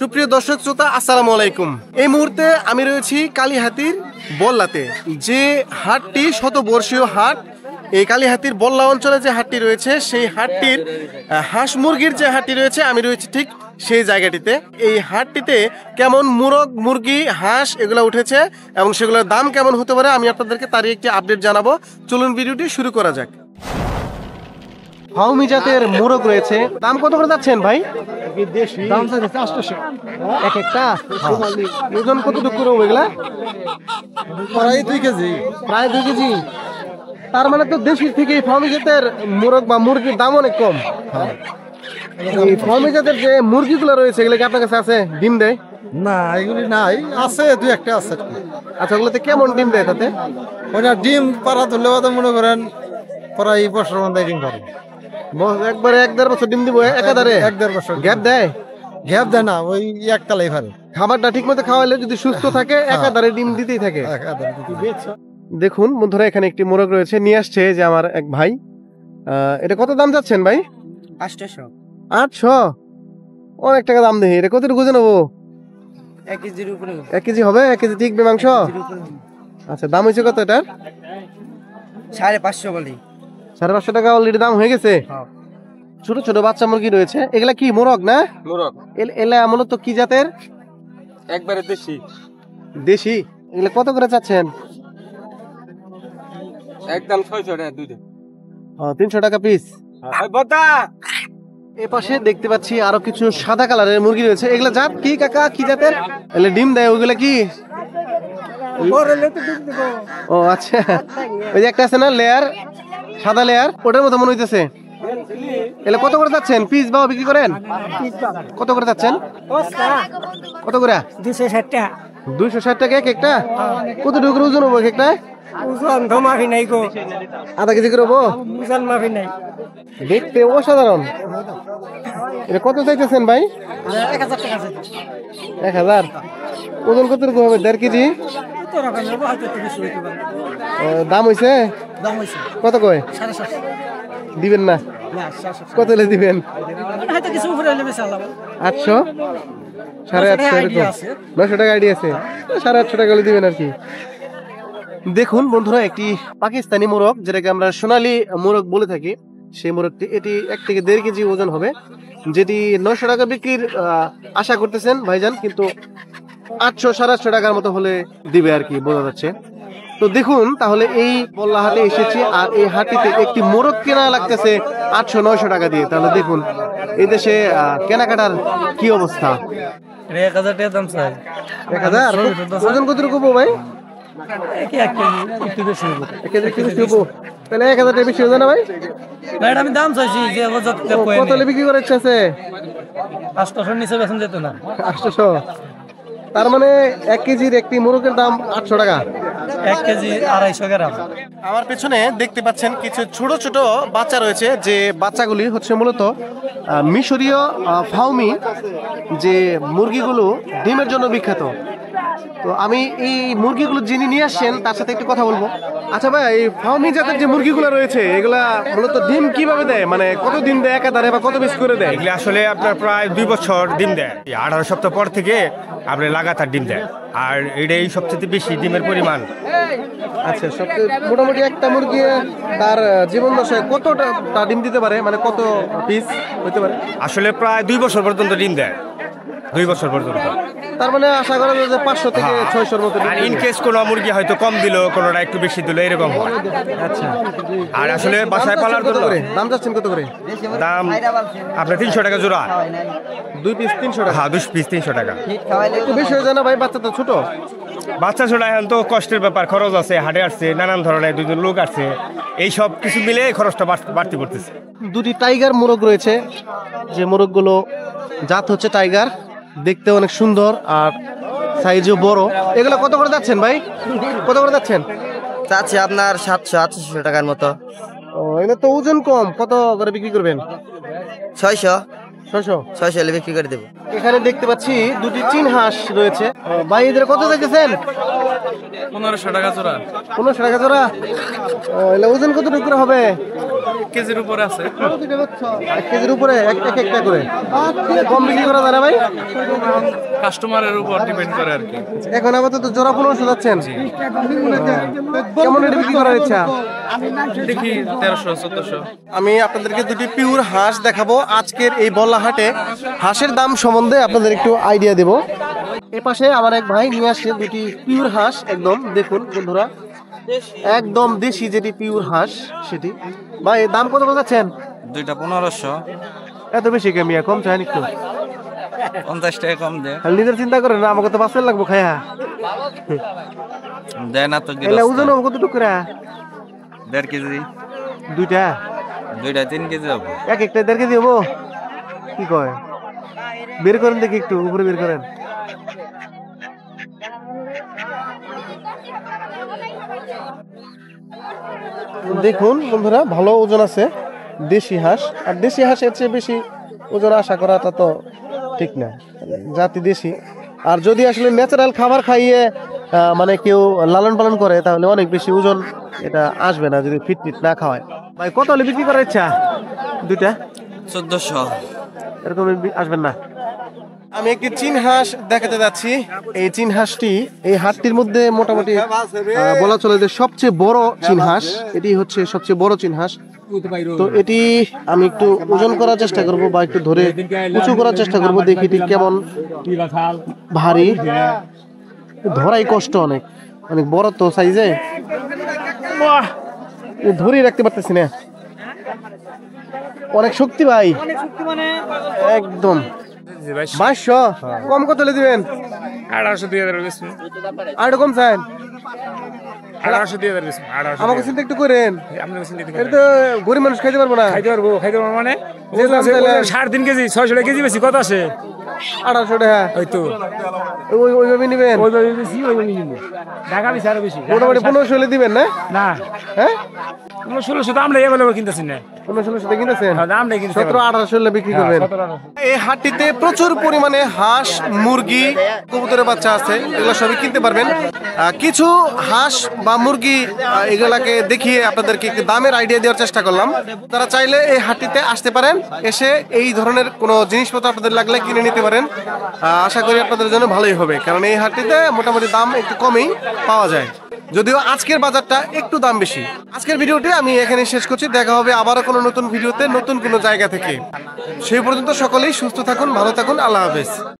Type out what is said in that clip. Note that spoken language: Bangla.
সুপ্রিয় দর্শক শ্রোতা, আসসালামু আলাইকুম। এই মুহূর্তে আমি রয়েছি কালীহাতির বল্লাতে, যে হাটটি শতবর্ষীয় হাট। এই কালীহাতির বল্লা অঞ্চলে যে হাটটি রয়েছে, সেই হাটটির হাঁস মুরগির যে হাটটি রয়েছে, আমি রয়েছি ঠিক সেই জায়গাটিতে। এই হাটটিতে কেমন মুরগ, মুরগি, হাঁস এগুলো উঠেছে এবং সেগুলোর দাম কেমন হতে পারে, আমি আপনাদেরকে তারই একটি আপডেট জানাবো। চলুন ভিডিওটি শুরু করা যাক। ফাউমি জাতের মোরগ রয়েছে, দাম কত করে যাচ্ছেন ভাই? দাম চাইছে 800 এক একটা ওজন কতটুকু করবো এগুলা? প্রায় 2 কেজি। প্রায় 2 কেজি। তার মানে তো দেশির থেকে ফাউমি জাতের মোরগ বা মুরগির দাম অনেক কম। এই ফাউমি জাতের যে মুরগিগুলো রয়েছে, এগুলো কি আপনার কাছে আছে? ডিম দেয়? না, এগুলি নাই, আছে 2-1টা আছে। আচ্ছা, ওগুলোতে কেমন ডিম দেয়? তাতে ওটা ডিম পাড়া ধরলে মনে করেন প্রায় বছর মধ্যে ডিম পারে। একবারে 1-1.5 বছর ডিম দিব একাধারে? 1-1.5 বছর গ্যাপ দেয়? গ্যাপ দেয় না, ওই একটালাই পারে। খাবারটা ঠিক মতো খাওয়ালে যদি সুস্থ থাকে, একাধারে ডিম দিতেই থাকে। দেখুন বন্ধুরা, এখানে একটি মোরগ রয়েছে, নিয়ে আসছে যে আমার এক ভাই। এটা কত দাম যাচ্ছেন ভাই? 800। 800? অনেক টাকা দাম দেখি। এটা কতটুকু ওজন হবো? 1 কেজির উপরে। 1 কেজি হবে? 1 কেজি টিকবে মাংস? আচ্ছা, দাম হয়েছে কত এটা? 550 বলি। 550 টাকা অলরেডি দাম হয়ে গেছে। ছোট ছোট বাচ্চা মুরগি রয়েছে, এগুলা কি মোরগ না? মোরগ। এলা মূলত কি জাতের? একবারে দেশি। দেশি। এগুলা কত করে চাচ্ছেন? একদম 600 টাকা দুইটা। 300 টাকা পিস। বদা এ পাশে দেখতে পাচ্ছি আরো কিছু সাদা কালারের মুরগি রয়েছে। এগুলা জাত কি কাকা, কি জাতের? এগুলা ডিম দেয়? ওইগুলা কি? ও আচ্ছা, ওই যে একটা আছে না লেয়ার, সাদা লেয়ার, ওটার মতো মনে হইতেছে। এগুলা কত করে যাচ্ছেন পিস? বাবা বিক্রি করেন? কত করে যাচ্ছেন? কত করে? 260 টাকা। 260 টাকা এক একটা? কতটুকু ওজন হবো এক একটা? ওজন তো মাফি নাই গো। আধা কেজি করে হবো? ওজন মাফি নাই। দেখতে অসাধারণ। এটা কত চাইতেছেন ভাই? 1000 টাকা আছে। 1000? ওজন কতটুকু হবে? 1.5 কেজি? কত রকম হবে? হয়তো একটু বেশি হইতে পারে। দাম হইছে? দাম হইছে কত কয়? 750। দিবেন না? না, 750। কত হলে দিবেন? হয়তো কিছু উপরে হলে বেশি আলাদা। 800? 850 এরকম? 900 টাকা আইডিয়া আছে? 850 টাকা হলে দিবেন আর কি। দেখুন বন্ধুরা, একটি পাকিস্তানি মোরগ, যেটাকে আমরা সোনালী মোরগ বলে থাকি, সেই মোরগটি এটি 1 থেকে 1.5 কেজি ওজন হবে, যেটি 900 টাকা বিক্রির আশা করতেছেন ভাইজান, কিন্তু 800-850 টাকার মতো হলে দিবে আর কি, বোঝা যাচ্ছে। তো দেখুন, তাহলে এই বল্লা হাটে এসেছি, আর এই হাটিতে একটি মোরগ কেনা লাগতেছে 800-900 টাকা দিয়ে। তাহলে দেখুন এই দেশে কেনাকাটার কি অবস্থা। 1000 টাকা দাম চাই। 1000? ওজন কতটুকু ভাই? একটু বেশি হবে। 1 কেজি একটু বেশি হবো? তাহলে 1000 টাকা বেশি হবে না ভাই? ভাই আমি দাম চাইছি যে কত হলে বিক্রি করার ইচ্ছা আছে? 800 নিচে বেচন যেত না। 800? তার মানে 1 কেজির একটি মোরগের দাম 800 টাকা। 1 কেজি 250 গ্রাম। আমার পেছনে দেখতে পাচ্ছেন কিছু ছোট ছোট বাচ্চা রয়েছে, যে বাচ্চাগুলি হচ্ছে মূলত মিশরীয় ফাউমি, যে মুরগিগুলো ডিমের জন্য বিখ্যাত। তো আমি এই মুরগিগুলো যিনি নিয়ে আসছেন তার সাথে একটু কথা বলবো। আচ্ছা ভাই, এই ফাউমি জাতের যে মুরগিগুলো রয়েছে, এগুলা মূলত ডিম কিভাবে দেয়? মানে কত ডিম দেয় একাধারে, বা কত পিস করে দেয়? এগুলো আসলে আপনার প্রায় 2 বছর ডিম দেয়। 18 সপ্তাহ পর থেকে আপনি লাগাতার ডিম দেয়, আর এটাই সবচেয়ে বেশি ডিমের পরিমাণ। আচ্ছা, সবচেয়ে মোটামুটি একটা মুরগি তার জীবন দশায় কতটা ডিম দিতে পারে, মানে কত পিস হতে পারে? আসলে প্রায় 2 বছর পর্যন্ত ডিম দেয়, 2 বছর পর্যন্ত। তার মানে আশা করা যায় যে 500 থেকে 600 মতো। আর ইনকেস কোনো মুরগি হয়তো কম দিল, কোনোটা একটু বেশি দিল, এরকম হয়। আচ্ছা, আর আসলে বাসায় পালার জন্য দাম যাচ্ছেন কত করে? দাম আপনার 300 টাকা জোড়া। 2 পিস 300 টাকা? হ্যাঁ, 2 পিস 300 টাকা। একটু বেশি হয়ে যায় না ভাই? বাচ্চা তো ছোট। বাচ্চা ছোট, এখন তো কষ্টের ব্যাপার, খরচ আছে, হাটে আসছে, নানান ধরনের 2 জন লোক আসছে, এই সব কিছু মিলে খরচটা বাড়তি পড়তেছে। 2টি টাইগার মোরগ রয়েছে, যে মোরগগুলো জাত হচ্ছে টাইগার, দেখতে অনেক সুন্দর আর সাইজও বড়। এগুলো কত করে যাচ্ছেন ভাই? কত করে যাচ্ছেন? চাচ্ছি আপনার 700-800 টাকার মতো। ও, এগুলো তো ওজন কম। কত করে বিক্রি করবেন? 600 600 বিক্রি করে দেবো। এখানে দেখতে পাচ্ছি 2টি চীন হাঁস রয়েছে। ভাই, এদের কত চাইতেছেন? 1500 টাকা জোড়া। 1500 টাকা জোড়া? ও, এগুলো ওজন কতটুকু করে হবে? কেজির উপরে আছে। 1 কেজির উপরে একটা করে কম বিক্রি করা যায় না ভাই? কাস্টমারের উপর ডিপেন্ড করে আর কি। এখন আপাতত জোড়া 1500 যাচ্ছেন। কেমন রেটে বিক্রি করার ইচ্ছা? দেখি 1300 1400। আমি আপনাদেরকে দুটি পিওর হাঁস দেখাবো আজকের এই বল্লা হাটে। হাঁসের দাম সম্বন্ধে আপনাদের একটু আইডিয়া দেব। এ পাশে আমার এক ভাই নিয়ে আসছে দুটি পিওর হাঁস, একদম দেখুন বন্ধুরা, একদম দেশি যেটি পিওর হাঁস সেটি। ভাই এর দাম কত যাচ্ছেন? দুইটা 1500। এত বেশি কেমিয়া, কম চাই একটু। 50 টাকা কম দে। নিজের চিন্তা করেন না, আমাকে তো বাঁচতে লাগবো খায়া। দেয় না তো এলা ওজন হবে কতটুকু করে? 1.5 কেজি। দুইটা 3 কেজি হবে। একটা 1.5 কেজি হবো? কি কয়? বের করেন দেখি, একটু উপরে বের করেন। দেখুন বন্ধুরা, ভালো ওজন আছে দেশি হাঁস। আর দেশি হাঁসের চেয়ে বেশি ওজন আশা করাটা তো ঠিক না, জাতি দেশি। আর যদি আসলে ন্যাচারাল খাবার খাইয়ে মানে কেউ লালন পালন করে তাহলে অনেক বেশি ওজন এটা আসবে না, যদি ফিট না খাওয়ায়। ভাই কত হলে বিক্রি করার ইচ্ছা? দুইটা 1400। এরকম আসবেন না। আমি একটি চীন হাঁস দেখাতে যাচ্ছি। এই চীন হাঁসটি এই হাটটির মধ্যে মোটামুটি বলা চলে যে সবচেয়ে বড় চীন হাঁস। এটি হচ্ছে সবচেয়ে বড় চীন হাঁস। তো এটি আমি একটু ওজন করার চেষ্টা করব বা একটু ধরে উঁচু করার চেষ্টা করব, দেখি এটি কেমন ভারী। ধরাই কষ্ট, অনেক অনেক বড় তো সাইজে, ধরেই রাখতে পারতেছি না, অনেক শক্তি ভাই, একদম। 2200 কম কত হলে দিবেন? 1800 2000 বেশি। আর কম চান? 1800 2000 বেশি। 1800। আমাকে চিন্তা একটু করেন, আপনার চিন্তা দিতে এটা তো গরিব মানুষ খাইতে পারবো না। খাইতে পারবো মানে যে দাম চাইলেন 3.5 কেজি 600 টাকা কেজি বেশি কত আছে? 1800 টাকা। হয়তো ওইভাবে নিবেন? ওইভাবে বেশি ওইভাবে নিব। ঢাকা বেশি আরো বেশি। মোটামুটি 1500 হলে দিবেন না? না হ্যাঁ 1600 তো আমরা এভাবে কিনতেছি না। 1500 কিনতেছেন? আমরা কিনতে 1700-1800 হলে বিক্রি করবেন। এই হাটটিতে প্রচুর পরিমাণে হাঁস, মুরগি, কবুতরের বাচ্চা আছে, এগুলো সবই কিনতে পারবেন। কিছু হাঁস বা মুরগি এগুলাকে দেখিয়ে আপনাদেরকে একটু দামের আইডিয়া দেওয়ার চেষ্টা করলাম। তারা চাইলে এই হাটটিতে আসতে পারেন, এসে এই ধরনের কোনো জিনিসপত্র আপনাদের লাগলে কিনে নিতে পারেন। আশা করি আপনাদের জন্য ভালোই হবে, কারণ এই হাটটিতে মোটামুটি দাম একটু কমেই পাওয়া যায়, যদিও আজকের বাজারটা একটু দাম বেশি। আজকের ভিডিওটি আমি এখানে শেষ করছি। দেখা হবে আবারও কোনো নতুন ভিডিওতে নতুন কোনো জায়গা থেকে। সেই পর্যন্ত সকলেই সুস্থ থাকুন, ভালো থাকুন, আল্লাহ হাফেজ।